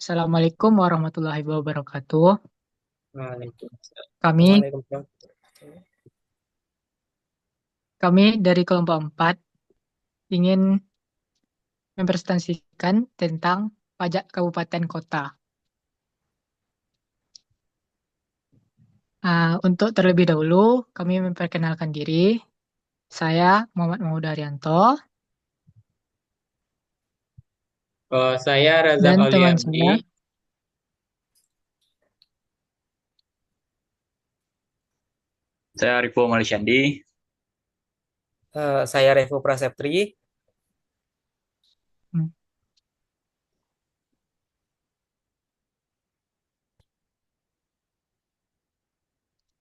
Assalamualaikum warahmatullahi wabarakatuh. Waalaikumsalam. Kami Waalaikumsalam. kami dari kelompok 4 ingin mempresentasikan tentang pajak kabupaten kota. Untuk terlebih dahulu, kami memperkenalkan diri. Saya Muhammad Mahmud Haryanto Saya Razak dan Aulia teman Abdi. saya. Saya Arifo Malisyandi. Saya Revo Praseptri. Hmm,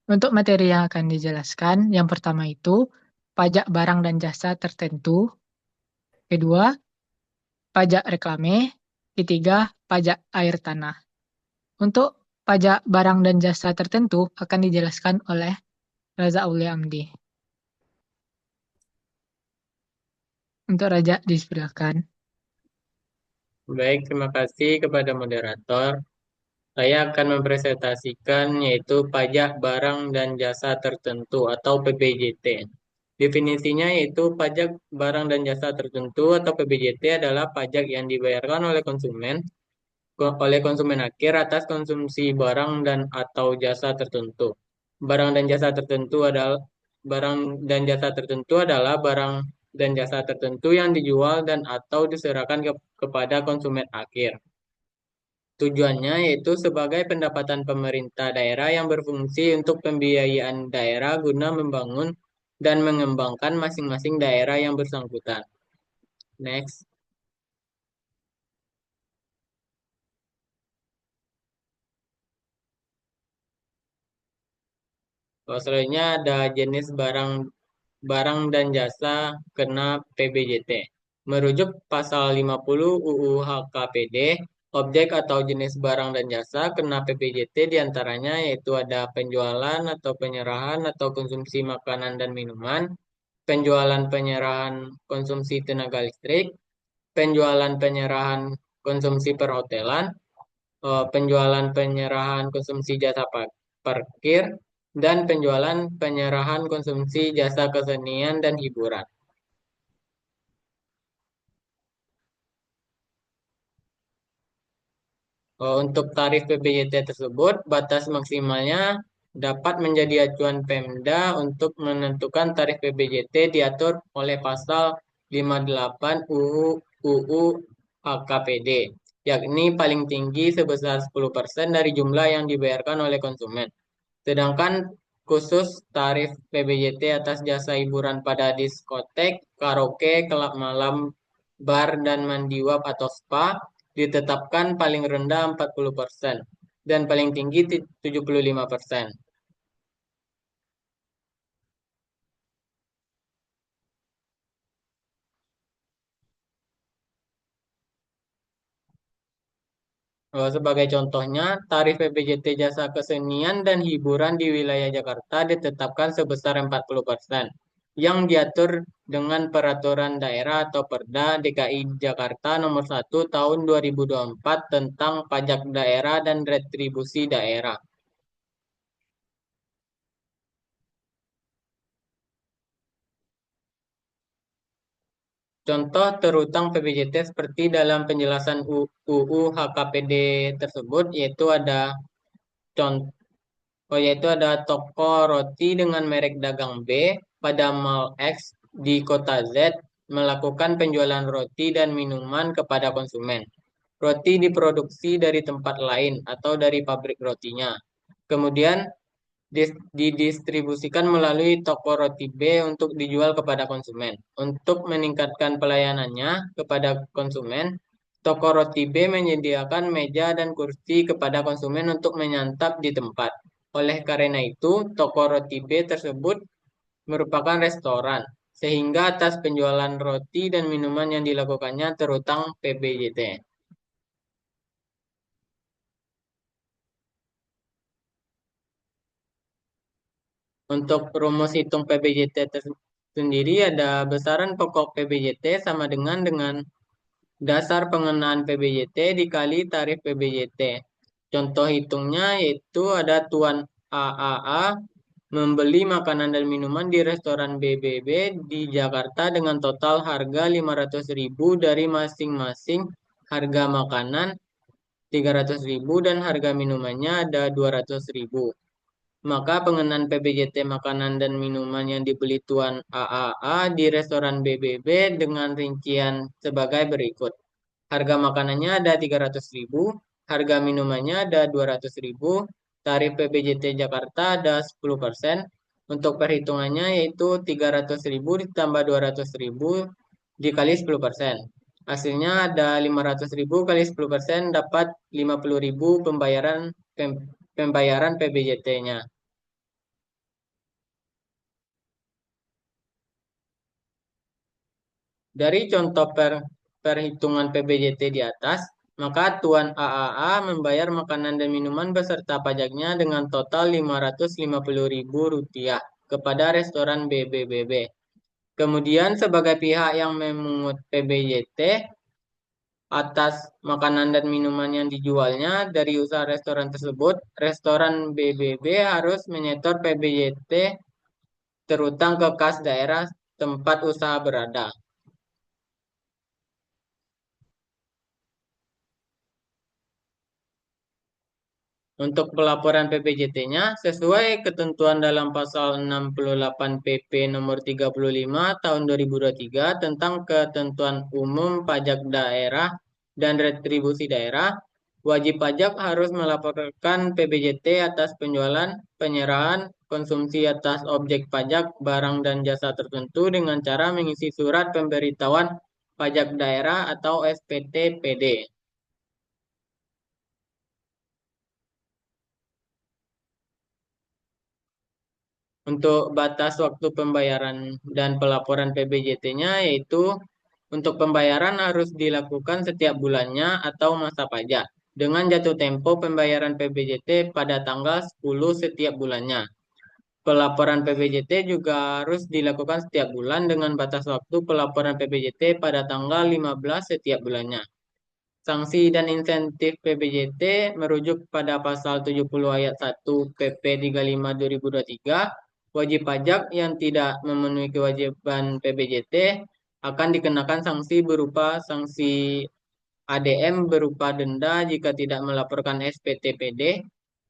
Untuk materi yang akan dijelaskan, yang pertama itu pajak barang dan jasa tertentu. Kedua, pajak reklame. Ketiga, pajak air tanah. Untuk pajak barang dan jasa tertentu akan dijelaskan oleh Raza Aulia Amdi. Untuk Raja dipersilakan. Baik, terima kasih kepada moderator. Saya akan mempresentasikan yaitu pajak barang dan jasa tertentu atau PBJT. Definisinya yaitu pajak barang dan jasa tertentu atau PBJT adalah pajak yang dibayarkan oleh konsumen akhir atas konsumsi barang dan atau jasa tertentu. Barang dan jasa tertentu adalah barang dan jasa tertentu adalah barang dan jasa tertentu yang dijual dan atau diserahkan kepada konsumen akhir. Tujuannya yaitu sebagai pendapatan pemerintah daerah yang berfungsi untuk pembiayaan daerah guna membangun dan mengembangkan masing-masing daerah yang bersangkutan. Next. Selanjutnya ada jenis barang barang dan jasa kena PBJT. Merujuk pasal 50 UU HKPD, objek atau jenis barang dan jasa kena PBJT diantaranya yaitu ada penjualan atau penyerahan atau konsumsi makanan dan minuman, penjualan penyerahan konsumsi tenaga listrik, penjualan penyerahan konsumsi perhotelan, penjualan penyerahan konsumsi jasa parkir, dan penjualan penyerahan konsumsi jasa kesenian dan hiburan. Untuk tarif PBJT tersebut, batas maksimalnya dapat menjadi acuan Pemda untuk menentukan tarif PBJT diatur oleh pasal 58 UU HKPD, yakni paling tinggi sebesar 10% dari jumlah yang dibayarkan oleh konsumen. Sedangkan khusus tarif PBJT atas jasa hiburan pada diskotek, karaoke, kelab malam, bar, dan mandi uap atau spa ditetapkan paling rendah 40% dan paling tinggi 75%. Sebagai contohnya, tarif PBJT jasa kesenian dan hiburan di wilayah Jakarta ditetapkan sebesar 40%, yang diatur dengan Peraturan Daerah atau Perda DKI Jakarta Nomor 1 Tahun 2024 tentang pajak daerah dan retribusi daerah. Contoh terutang PBJT seperti dalam penjelasan UU HKPD tersebut yaitu ada toko roti dengan merek dagang B pada Mall X di kota Z melakukan penjualan roti dan minuman kepada konsumen. Roti diproduksi dari tempat lain atau dari pabrik rotinya. Kemudian didistribusikan melalui toko roti B untuk dijual kepada konsumen. Untuk meningkatkan pelayanannya kepada konsumen, toko roti B menyediakan meja dan kursi kepada konsumen untuk menyantap di tempat. Oleh karena itu, toko roti B tersebut merupakan restoran, sehingga atas penjualan roti dan minuman yang dilakukannya terutang PBJT. Untuk rumus hitung PBJT sendiri ada besaran pokok PBJT sama dengan dasar pengenaan PBJT dikali tarif PBJT. Contoh hitungnya yaitu ada Tuan AAA membeli makanan dan minuman di restoran BBB di Jakarta dengan total harga 500.000 dari masing-masing harga makanan 300.000 dan harga minumannya ada 200.000. Maka pengenaan PBJT makanan dan minuman yang dibeli Tuan AAA di restoran BBB dengan rincian sebagai berikut. Harga makanannya ada 300.000, harga minumannya ada 200.000, tarif PBJT Jakarta ada 10%. Untuk perhitungannya yaitu 300.000 ditambah 200.000 dikali 10%. Hasilnya ada 500.000 kali 10% dapat 50.000 pembayaran PBJT-nya. Dari contoh perhitungan PBJT di atas, maka Tuan AAA membayar makanan dan minuman beserta pajaknya dengan total Rp550.000 kepada restoran BBBB. Kemudian sebagai pihak yang memungut PBJT atas makanan dan minuman yang dijualnya dari usaha restoran tersebut, restoran BBB harus menyetor PBJT terutang ke kas daerah tempat usaha berada. Untuk pelaporan PPJT-nya, sesuai ketentuan dalam pasal 68 PP nomor 35 tahun 2023 tentang ketentuan umum pajak daerah dan retribusi daerah, wajib pajak harus melaporkan PPJT atas penjualan, penyerahan, konsumsi atas objek pajak, barang dan jasa tertentu dengan cara mengisi surat pemberitahuan pajak daerah atau SPT-PD. Untuk batas waktu pembayaran dan pelaporan PBJT-nya yaitu untuk pembayaran harus dilakukan setiap bulannya atau masa pajak dengan jatuh tempo pembayaran PBJT pada tanggal 10 setiap bulannya. Pelaporan PBJT juga harus dilakukan setiap bulan dengan batas waktu pelaporan PBJT pada tanggal 15 setiap bulannya. Sanksi dan insentif PBJT merujuk pada pasal 70 ayat 1 PP 35 2023. Wajib pajak yang tidak memenuhi kewajiban PBJT akan dikenakan sanksi berupa sanksi ADM berupa denda jika tidak melaporkan SPT-PD.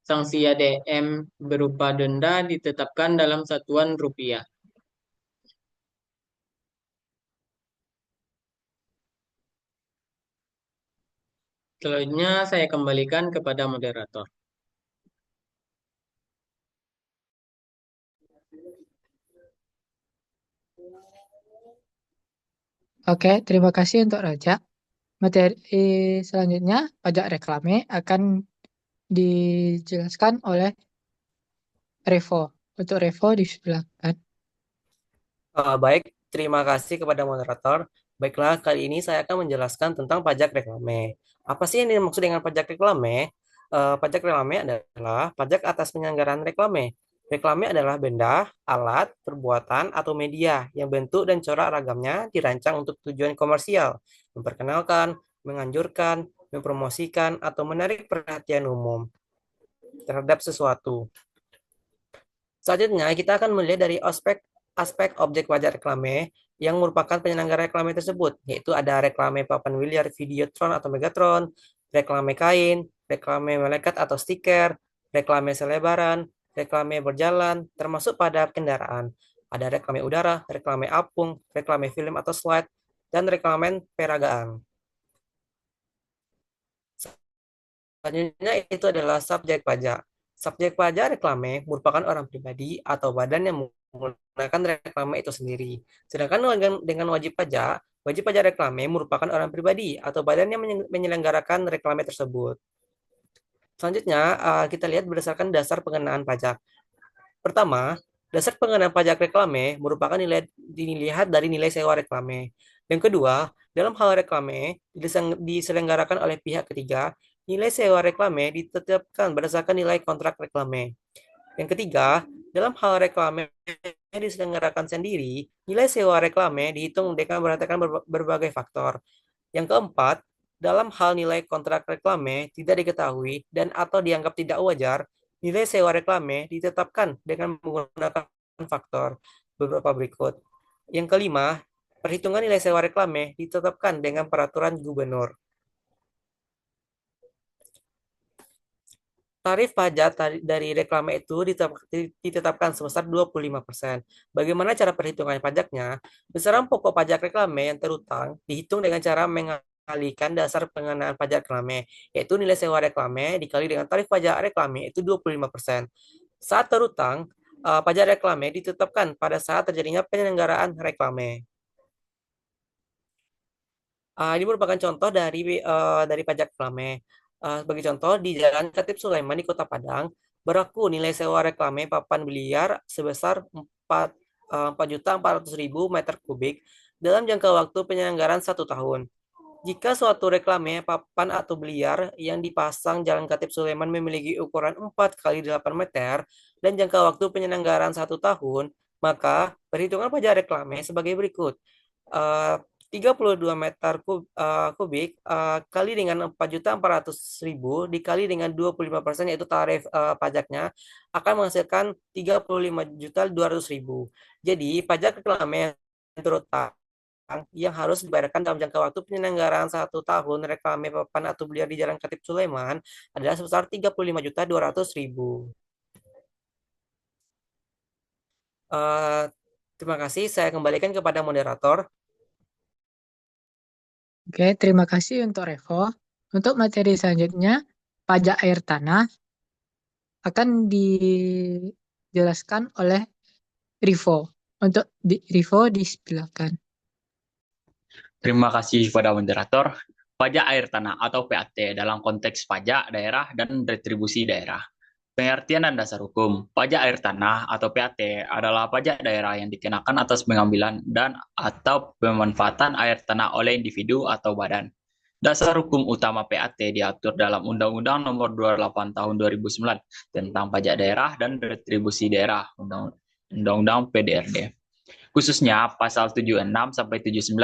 Sanksi ADM berupa denda ditetapkan dalam satuan rupiah. Selanjutnya saya kembalikan kepada moderator. Oke, terima kasih untuk Raja. Materi selanjutnya, pajak reklame akan dijelaskan oleh Revo. Untuk Revo disilakan. Baik, terima kasih kepada moderator. Baiklah, kali ini saya akan menjelaskan tentang pajak reklame. Apa sih yang dimaksud dengan pajak reklame? Pajak reklame adalah pajak atas penyelenggaraan reklame. Reklame adalah benda, alat, perbuatan, atau media yang bentuk dan corak ragamnya dirancang untuk tujuan komersial, memperkenalkan, menganjurkan, mempromosikan, atau menarik perhatian umum terhadap sesuatu. Selanjutnya, kita akan melihat dari aspek objek pajak reklame yang merupakan penyelenggara reklame tersebut, yaitu ada reklame papan miliar, Videotron atau Megatron, reklame kain, reklame melekat atau stiker, reklame selebaran, reklame berjalan, termasuk pada kendaraan. Ada reklame udara, reklame apung, reklame film atau slide, dan reklame peragaan. Selanjutnya itu adalah subjek pajak. Subjek pajak reklame merupakan orang pribadi atau badan yang menggunakan reklame itu sendiri. Sedangkan dengan wajib pajak reklame merupakan orang pribadi atau badan yang menyelenggarakan reklame tersebut. Selanjutnya, kita lihat berdasarkan dasar pengenaan pajak. Pertama, dasar pengenaan pajak reklame merupakan dilihat dari nilai sewa reklame. Yang kedua, dalam hal reklame diselenggarakan oleh pihak ketiga, nilai sewa reklame ditetapkan berdasarkan nilai kontrak reklame. Yang ketiga, dalam hal reklame diselenggarakan sendiri, nilai sewa reklame dihitung dengan berdasarkan berbagai faktor. Yang keempat, dalam hal nilai kontrak reklame tidak diketahui dan atau dianggap tidak wajar, nilai sewa reklame ditetapkan dengan menggunakan faktor beberapa berikut. Yang kelima, perhitungan nilai sewa reklame ditetapkan dengan peraturan gubernur. Tarif pajak dari reklame itu ditetapkan sebesar 25%. Bagaimana cara perhitungan pajaknya? Besaran pokok pajak reklame yang terutang dihitung dengan cara mengalihkan dasar pengenaan pajak reklame, yaitu nilai sewa reklame dikali dengan tarif pajak reklame itu 25%. Saat terutang, pajak reklame ditetapkan pada saat terjadinya penyelenggaraan reklame. Ini merupakan contoh dari pajak reklame. Sebagai contoh, di Jalan Katib Sulaiman di Kota Padang, berlaku nilai sewa reklame papan biliar sebesar 4.400.000 meter kubik dalam jangka waktu penyelenggaraan 1 tahun. Jika suatu reklame papan atau biliar yang dipasang Jalan Katib Sulaiman memiliki ukuran 4 kali 8 meter dan jangka waktu penyelenggaraan 1 tahun, maka perhitungan pajak reklame sebagai berikut. 32 meter kubik kali dengan 4.400.000 dikali dengan 25% yaitu tarif pajaknya akan menghasilkan 35.200.000. Jadi pajak reklame yang terutang yang harus dibayarkan dalam jangka waktu penyelenggaraan 1 tahun reklame papan atau biliar di Jalan Katib Sulaiman adalah sebesar 35.200.000. Terima kasih. Saya kembalikan kepada moderator. Oke, terima kasih untuk Revo. Untuk materi selanjutnya, pajak air tanah akan dijelaskan oleh Rivo. Untuk Rivo disilakan. Terima kasih kepada moderator. Pajak air tanah atau PAT dalam konteks pajak daerah dan retribusi daerah. Pengertian dan dasar hukum. Pajak air tanah atau PAT adalah pajak daerah yang dikenakan atas pengambilan dan atau pemanfaatan air tanah oleh individu atau badan. Dasar hukum utama PAT diatur dalam Undang-Undang Nomor 28 Tahun 2009 tentang pajak daerah dan retribusi daerah, Undang-Undang PDRD. Khususnya pasal 76 sampai 79.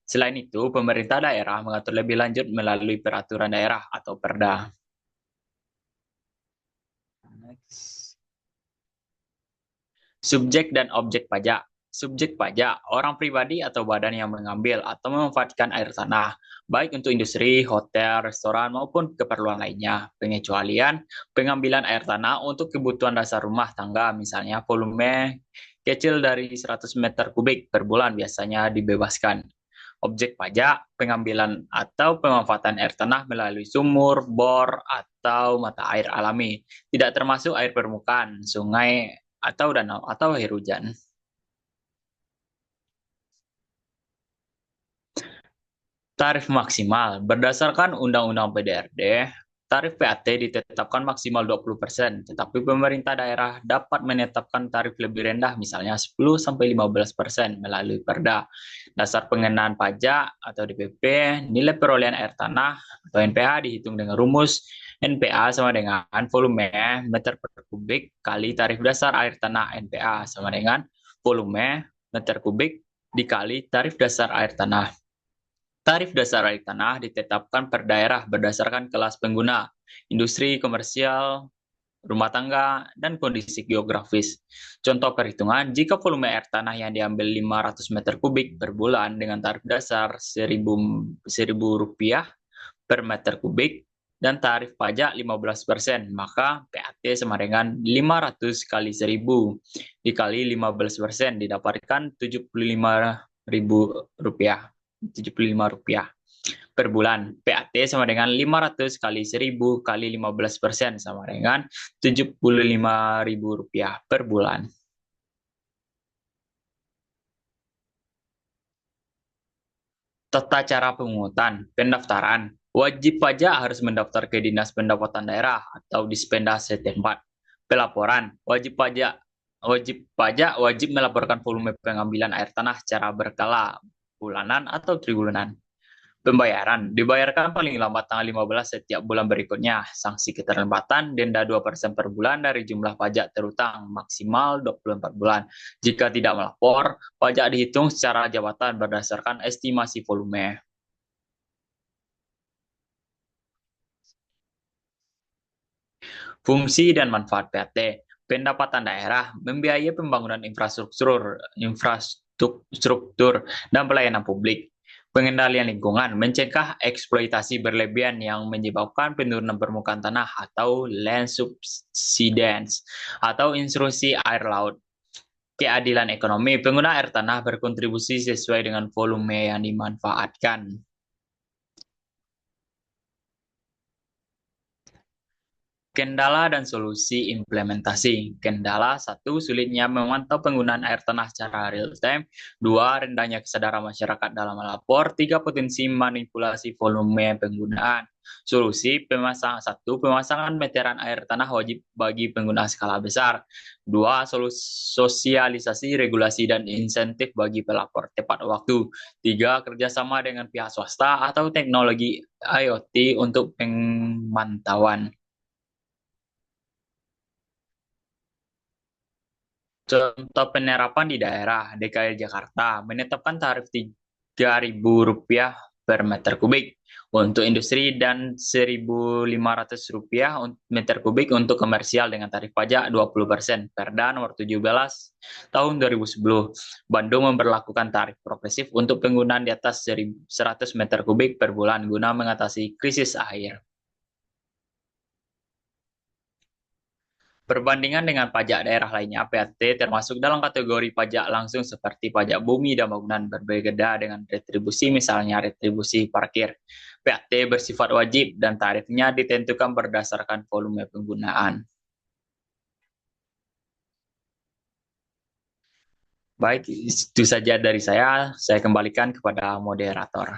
Selain itu, pemerintah daerah mengatur lebih lanjut melalui peraturan daerah atau Perda. Subjek dan objek pajak. Subjek pajak, orang pribadi atau badan yang mengambil atau memanfaatkan air tanah, baik untuk industri, hotel, restoran, maupun keperluan lainnya. Pengecualian, pengambilan air tanah untuk kebutuhan dasar rumah tangga, misalnya volume kecil dari 100 meter kubik per bulan biasanya dibebaskan. Objek pajak, pengambilan atau pemanfaatan air tanah melalui sumur, bor, atau mata air alami, tidak termasuk air permukaan, sungai, atau danau, atau air hujan. Tarif maksimal. Berdasarkan Undang-Undang PDRD, tarif PAT ditetapkan maksimal 20%, tetapi pemerintah daerah dapat menetapkan tarif lebih rendah, misalnya 10-15% melalui Perda. Dasar pengenaan pajak atau DPP, nilai perolehan air tanah atau NPH dihitung dengan rumus NPA sama dengan volume meter per kubik kali tarif dasar air tanah NPA sama dengan volume meter kubik dikali tarif dasar air tanah. Tarif dasar air tanah ditetapkan per daerah berdasarkan kelas pengguna, industri, komersial, rumah tangga, dan kondisi geografis. Contoh perhitungan, jika volume air tanah yang diambil 500 meter kubik per bulan dengan tarif dasar Rp1.000 per meter kubik dan tarif pajak 15%, maka PAT sama dengan 500 kali 1.000 dikali 15% didapatkan Rp75.000. Rp75 per bulan. PAT sama dengan 500 kali 1.000 kali 15% sama dengan Rp75.000 per bulan. Tata cara pemungutan, pendaftaran. Wajib pajak harus mendaftar ke Dinas Pendapatan Daerah atau Dispenda setempat. Pelaporan, wajib pajak wajib melaporkan volume pengambilan air tanah secara berkala, bulanan atau triwulan. Pembayaran, dibayarkan paling lambat tanggal 15 setiap bulan berikutnya. Sanksi keterlambatan, denda 2% per bulan dari jumlah pajak terutang, maksimal 24 bulan. Jika tidak melapor, pajak dihitung secara jabatan berdasarkan estimasi volume. Fungsi dan manfaat PAT. Pendapatan daerah membiayai pembangunan infrastruktur dan pelayanan publik. Pengendalian lingkungan mencegah eksploitasi berlebihan yang menyebabkan penurunan permukaan tanah atau land subsidence atau intrusi air laut. Keadilan ekonomi, pengguna air tanah berkontribusi sesuai dengan volume yang dimanfaatkan. Kendala dan solusi implementasi. Kendala 1, sulitnya memantau penggunaan air tanah secara real time. 2, rendahnya kesadaran masyarakat dalam melapor. 3, potensi manipulasi volume penggunaan. Solusi pemasangan 1, pemasangan meteran air tanah wajib bagi pengguna skala besar. 2, sosialisasi regulasi dan insentif bagi pelapor tepat waktu. 3, kerjasama dengan pihak swasta atau teknologi IoT untuk pemantauan. Contoh penerapan di daerah DKI Jakarta menetapkan tarif Rp3.000 per meter kubik untuk industri dan Rp1.500 meter kubik untuk komersial dengan tarif pajak 20%. Perda nomor 17 tahun 2010. Bandung memberlakukan tarif progresif untuk penggunaan di atas 100 meter kubik per bulan guna mengatasi krisis air. Perbandingan dengan pajak daerah lainnya, PAT termasuk dalam kategori pajak langsung seperti pajak bumi dan bangunan, berbeda dengan retribusi, misalnya retribusi parkir. PAT bersifat wajib dan tarifnya ditentukan berdasarkan volume penggunaan. Baik, itu saja dari saya. Saya kembalikan kepada moderator.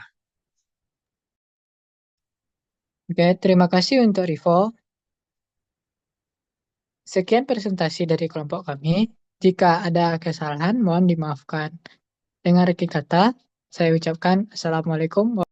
Oke, terima kasih untuk Rivo. Sekian presentasi dari kelompok kami. Jika ada kesalahan, mohon dimaafkan. Dengan rekin kata, saya ucapkan Assalamualaikum